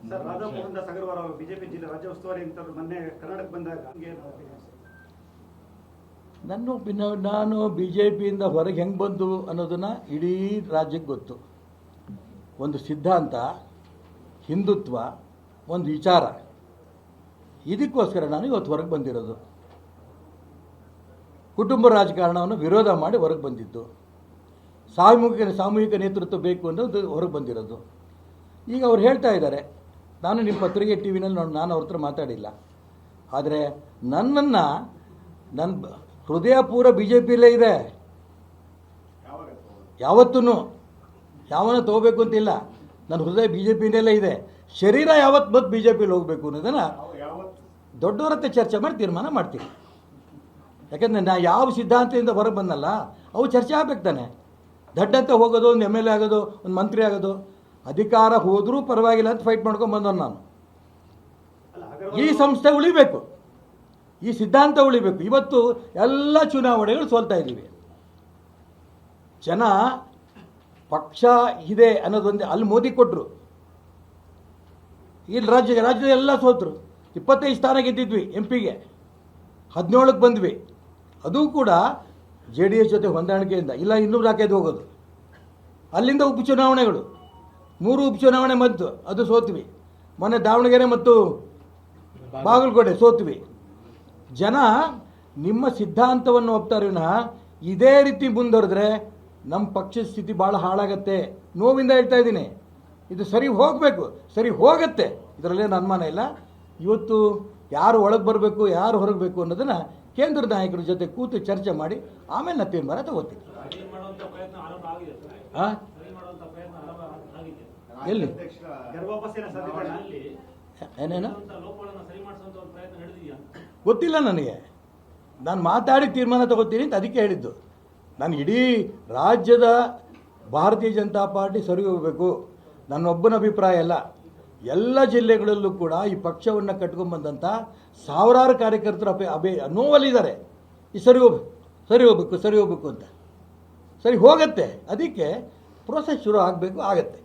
Sir, Radha Mohan Das Agarwal ಅವರು BJP ಜಿಲ್ಲೆ ರಾಜ್ಯ ಉಸ್ತುವಾರಿ ಅಂತ ಮೊನ್ನೆ ಕರ್ನಾಟಕ ಬಂದಾಗ ನಾನು ಬಿ ಜೆ ಪಿಯಿಂದ ಹೊರಗೆ ಹೆಂಗೆ ಬಂದು ಅನ್ನೋದನ್ನು ಇಡೀ ರಾಜ್ಯಕ್ಕೆ ಗೊತ್ತು. ಒಂದು ಸಿದ್ಧಾಂತ, ಹಿಂದುತ್ವ, ಒಂದು ವಿಚಾರ, ಇದಕ್ಕೋಸ್ಕರ ನಾನು ಇವತ್ತು ಹೊರಗೆ ಬಂದಿರೋದು. ಕುಟುಂಬ ರಾಜಕಾರಣವನ್ನು ವಿರೋಧ ಮಾಡಿ ಹೊರಗೆ ಬಂದಿದ್ದು, ಸಾಮೂಹಿಕ ನೇತೃತ್ವ ಬೇಕು ಅನ್ನೋದು ಹೊರಗೆ ಬಂದಿರೋದು. ಈಗ ಅವ್ರು ಹೇಳ್ತಾ ಇದ್ದಾರೆ, ನಾನು ನಿಮ್ಮ ಪತ್ರಿಕೆ ಟಿ ವಿನಲ್ಲಿ ನಾನು ಅವ್ರ ಹತ್ರ ಮಾತಾಡಿಲ್ಲ, ಆದರೆ ನನ್ನ ಹೃದಯ ಪೂರ ಬಿ ಜೆ ಪಿಯಲ್ಲೇ ಇದೆ. ಯಾವತ್ತೂ ಯಾವನ್ನ ತೊಗೋಬೇಕು ಅಂತಿಲ್ಲ, ನನ್ನ ಹೃದಯ ಬಿ ಜೆ ಪಿನಲ್ಲೇ ಇದೆ. ಶರೀರ ಯಾವತ್ತು ಬಂದು ಬಿ ಜೆ ಪಿಲಿ ಹೋಗಬೇಕು ಅನ್ನೋದನ್ನು ದೊಡ್ಡವರ ಹತ್ರ ಚರ್ಚೆ ಮಾಡಿ ತೀರ್ಮಾನ ಮಾಡ್ತೀನಿ. ಯಾಕೆಂದರೆ ನಾ ಯಾವ ಸಿದ್ಧಾಂತದಿಂದ ಹೊರಗೆ ಬಂದಲ್ಲ, ಅವು ಚರ್ಚೆ ಆಗ್ಬೇಕು ತಾನೆ. ದಡ್ಡಂತ ಹೋಗೋದು, ಒಂದು ಎಮ್ ಎಲ್ ಎ ಆಗೋದು, ಒಂದು ಮಂತ್ರಿ ಆಗೋದು, ಅಧಿಕಾರ ಹೋದರೂ ಪರವಾಗಿಲ್ಲ ಅಂತ ಫೈಟ್ ಮಾಡ್ಕೊಂಡು ಬಂದವನು ನಾನು. ಈ ಸಂಸ್ಥೆ ಉಳಿಬೇಕು, ಈ ಸಿದ್ಧಾಂತ ಉಳಿಬೇಕು. ಇವತ್ತು ಎಲ್ಲ ಚುನಾವಣೆಗಳು ಸೋಲ್ತಾ ಇದ್ದೀವಿ. ಜನ ಪಕ್ಷ ಇದೆ ಅನ್ನೋದೊಂದು, ಅಲ್ಲಿ ಮೋದಿ ಕೊಟ್ಟರು, ಇಲ್ಲಿ ರಾಜ್ಯದ ಎಲ್ಲ ಸೋತರು. 25 ಸ್ಥಾನ ಗೆದ್ದಿದ್ವಿ, ಎಂ ಪಿಗೆ 17ಕ್ಕೆ ಬಂದ್ವಿ. ಅದು ಕೂಡ ಜೆ ಡಿ ಎಸ್ ಜೊತೆ ಹೊಂದಾಣಿಕೆಯಿಂದ, ಇಲ್ಲ ಇನ್ನೂ ರಾಕೆದು ಹೋಗೋದು. ಅಲ್ಲಿಂದ ಉಪಚುನಾವಣೆಗಳು 3 ಉಪಚುನಾವಣೆ ಬಂತು, ಅದು ಸೋತ್ವಿ. ಮೊನ್ನೆ ದಾವಣಗೆರೆ ಮತ್ತು ಬಾಗಲಕೋಟೆ ಸೋತ್ವಿ. ಜನ ನಿಮ್ಮ ಸಿದ್ಧಾಂತವನ್ನು ಒಪ್ತಾರೆ ವಿನಃ ಇದೇ ರೀತಿ ಮುಂದುವರೆದ್ರೆ ನಮ್ಮ ಪಕ್ಷದ ಸ್ಥಿತಿ ಭಾಳ ಹಾಳಾಗತ್ತೆ. ನೋವಿಂದ ಹೇಳ್ತಾ ಇದ್ದೀನಿ, ಇದು ಸರಿ ಹೋಗಬೇಕು, ಸರಿ ಹೋಗತ್ತೆ, ಇದರಲ್ಲೇನು ಅನುಮಾನ ಇಲ್ಲ. ಇವತ್ತು ಯಾರು ಒಳಗೆ ಬರಬೇಕು, ಯಾರು ಹೊರಗೆ ಬೇಕು ಅನ್ನೋದನ್ನು ಕೇಂದ್ರ ನಾಯಕರ ಜೊತೆ ಕೂತು ಚರ್ಚೆ ಮಾಡಿ ಆಮೇಲೆ ನಾನು ತೀರ್ಮಾನ ತಗೋತೀನಿ. ಎಲ್ಲಿ ಏನೇನು ಗೊತ್ತಿಲ್ಲ ನನಗೆ. ನಾನು ಮಾತಾಡಿ ತೀರ್ಮಾನ ತಗೋತೀನಿ ಅಂತ ಅದಕ್ಕೆ ಹೇಳಿದ್ದು. ನಾನು ಇಡೀ ರಾಜ್ಯದ ಭಾರತೀಯ ಜನತಾ ಪಾರ್ಟಿ ಸರಿ ಹೋಗಬೇಕು, ನನ್ನೊಬ್ಬನ ಅಭಿಪ್ರಾಯ ಅಲ್ಲ. ಎಲ್ಲ ಜಿಲ್ಲೆಗಳಲ್ಲೂ ಕೂಡ ಈ ಪಕ್ಷವನ್ನು ಕಟ್ಕೊಂಡ್ಬಂದಂಥ ಸಾವಿರಾರು ಕಾರ್ಯಕರ್ತರು ನೋವಲ್ಲಿದ್ದಾರೆ. ಈ ಸರಿ ಹೋಗಬೇಕು ಅಂತ. ಸರಿ ಹೋಗತ್ತೆ, ಅದಕ್ಕೆ ಪ್ರೋಸೆಸ್ ಶುರು ಆಗಬೇಕು, ಆಗತ್ತೆ.